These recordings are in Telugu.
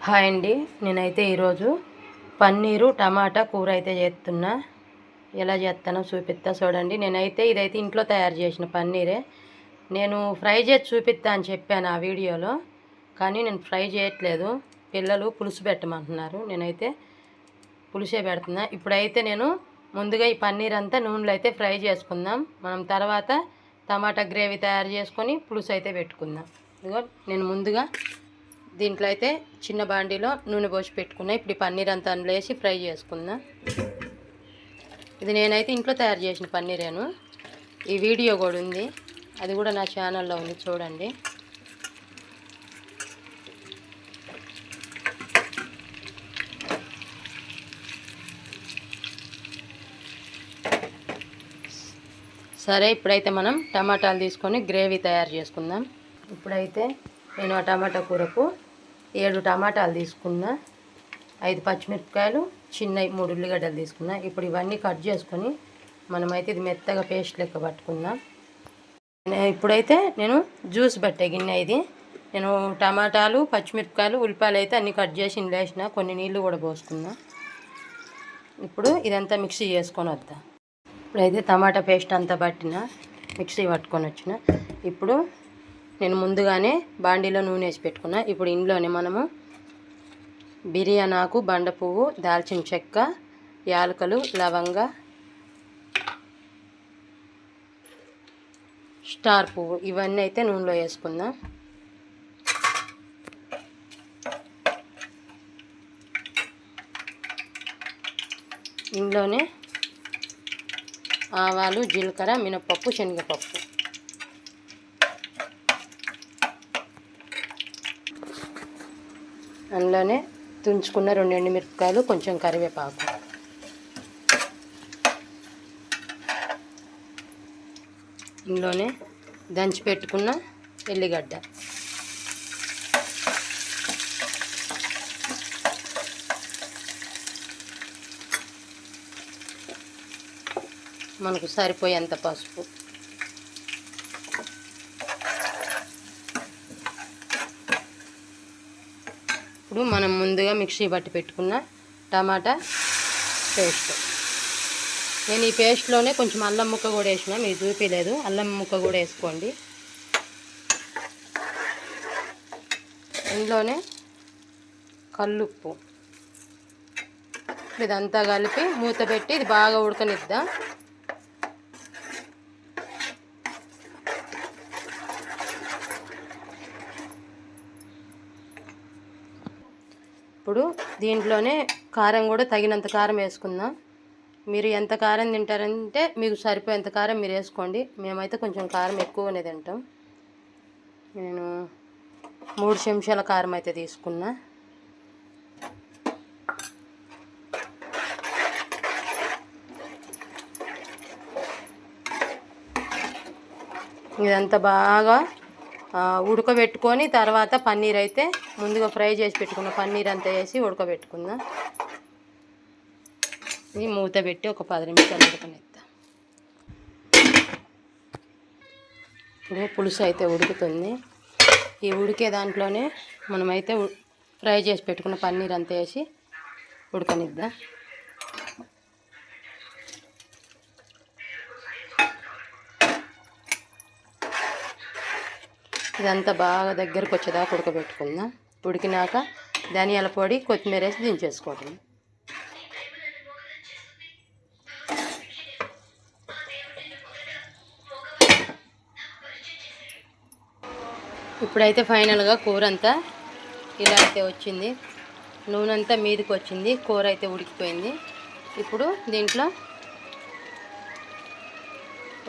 హాయ్ అండి, నేనైతే ఈరోజు పన్నీరు టమాటా కూర అయితే చేస్తున్నా. ఎలా చేస్తానో చూపిస్తా చూడండి. నేనైతే ఇదైతే ఇంట్లో తయారు చేసిన పన్నీరే. నేను ఫ్రై చేసి చూపిస్తా అని చెప్పాను ఆ వీడియోలో, కానీ నేను ఫ్రై చేయట్లేదు. పిల్లలు పులుసు పెట్టమంటున్నారు, నేనైతే పులుసే పెడుతున్నా. ఇప్పుడైతే నేను ముందుగా ఈ పన్నీర్ అంతా నూనెలో అయితే ఫ్రై చేసుకుందాం. మనం తర్వాత టమాటా గ్రేవీ తయారు చేసుకొని పులుసు అయితే పెట్టుకుందాం. ఇదిగో నేను ముందుగా దీంట్లో అయితే చిన్న బాండీలో నూనె పోసి పెట్టుకున్నా. ఇప్పుడు ఈ పన్నీర్ అంతా అందులో వేసి ఫ్రై చేసుకున్నా. ఇది నేనైతే ఇంట్లో తయారు చేసిన పన్నీరేను. ఈ వీడియో కూడా ఉంది, అది కూడా నా ఛానల్లో ఉంది, చూడండి. సరే, ఇప్పుడైతే మనం టమాటాలు తీసుకొని గ్రేవీ తయారు చేసుకుందాం. ఇప్పుడైతే నేను ఆ టమాటా కూరకు 7 టమాటాలు తీసుకున్నా, 5 పచ్చిమిరపకాయలు, చిన్న 3 ఉల్లిగడ్డలు తీసుకున్నా. ఇప్పుడు ఇవన్నీ కట్ చేసుకొని మనమైతే ఇది మెత్తగా పేస్ట్ లెక్క పట్టుకుందాం. ఇప్పుడైతే నేను జ్యూస్ పట్టే గిన్నె ఇది. నేను టమాటాలు, పచ్చిమిరపకాయలు, ఉల్లిపాయలు అయితే అన్నీ కట్ చేసి ఇందులో వేసిన, కొన్ని నీళ్ళు కూడా పోసుకున్నా. ఇప్పుడు ఇదంతా మిక్సీ చేసుకొని వద్దాం. ఇప్పుడైతే టమాటా పేస్ట్ అంతా పట్టిన, మిక్సీ పట్టుకొని వచ్చిన. ఇప్పుడు నేను ముందుగానే బాండీలో నూనె వేసి పెట్టుకున్నా. ఇప్పుడు ఇందులోనే మనము బిర్యానీ ఆకు, బండ పువ్వు, దాల్చిన చెక్క, యాలకులు, లవంగ, స్టార్ పువ్వు ఇవన్నీ అయితే నూనెలో వేసుకుందాం. ఇందులోనే ఆవాలు, జీలకర్ర, మినపప్పు, శనగపప్పు, అందులోనే తుంచుకున్న 2 ఎండుమిరపకాయలు, కొంచెం కరివేపాకు, ఇందులోనే దంచి పెట్టుకున్న ఎల్లిగడ్డ, మనకు సరిపోయేంత పసుపు, ఇప్పుడు మనం ముందుగా మిక్సీ పట్టి పెట్టుకున్న టమాటా పేస్ట్. నేను ఈ పేస్ట్లోనే కొంచెం అల్లం ముక్క కూడా వేసిన, మీకు చూపించలేదు. అల్లం ముక్క కూడా వేసుకోండి. ఇందులోనే కల్లుప్పు. ఇదంతా కలిపి మూత పెట్టి ఇది బాగా ఉడకనిద్దాం. ఇప్పుడు దీంట్లోనే కారం కూడా తగినంత కారం వేసుకుందాం. మీరు ఎంత కారం తింటారంటే మీకు సరిపోయేంత కారం మీరు వేసుకోండి. మేమైతే కొంచెం కారం ఎక్కువనే తింటాం. నేను 3 చెంచాల కారం అయితే తీసుకున్నా. ఇదంతా బాగా ఉడకబెట్టుకొని తర్వాత పన్నీర్ అయితే ముందుగా ఫ్రై చేసి పెట్టుకున్న పన్నీర్ అంతా వేసి ఉడకబెట్టుకుందాం. ఇది మూత పెట్టి ఒక 10 నిమిషాలు ఉడకనిద్దాం. ఇప్పుడు పులుసు అయితే ఉడుకుతుంది. ఈ ఉడికే దాంట్లోనే మనమైతే ఫ్రై చేసి పెట్టుకున్న పన్నీర్ అంతా వేసి ఉడకనిద్దాం. ఇదంతా బాగా దగ్గరకు వచ్చేదాకా ఉడకబెట్టుకుందాం. ఉడికినాక ధనియాల పొడి, కొత్తిమీర వేసి దించేసుకోవడం. ఇప్పుడైతే ఫైనల్గా కూర అంతా ఇలా అయితే వచ్చింది. నూనె అంతా మీదకి వచ్చింది, కూర అయితే ఉడికిపోయింది. ఇప్పుడు దీంట్లో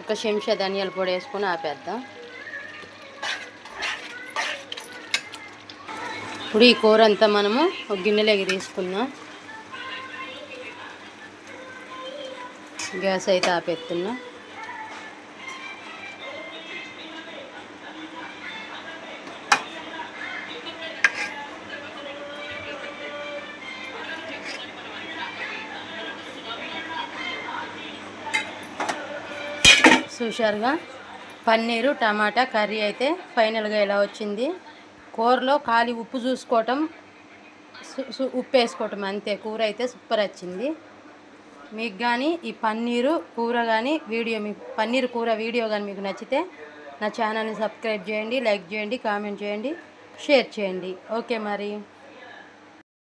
ఒక చెంచా ధనియాల పొడి వేసుకొని ఆపేద్దాం. ఇప్పుడు ఈ కూర అంతా మనము ఒక గిన్నెలోకి తీసుకుందాం. గ్యాస్ అయితే ఆపేస్తున్నా. చూశారుగా, పన్నీరు టమాటా కర్రీ అయితే ఫైనల్గా ఇలా వచ్చింది. కూరలో ఖాళీ ఉప్పు చూసుకోవటం ఉప్పు వేసుకోవటం అంతే. కూర అయితే సూపర్ వచ్చింది. మీకు కానీ ఈ పన్నీరు కూర కానీ మీకు పన్నీరు కూర వీడియో కానీ మీకు నచ్చితే నా ఛానల్ని సబ్స్క్రైబ్ చేయండి, లైక్ చేయండి, కామెంట్ చేయండి, షేర్ చేయండి. ఓకే మరి.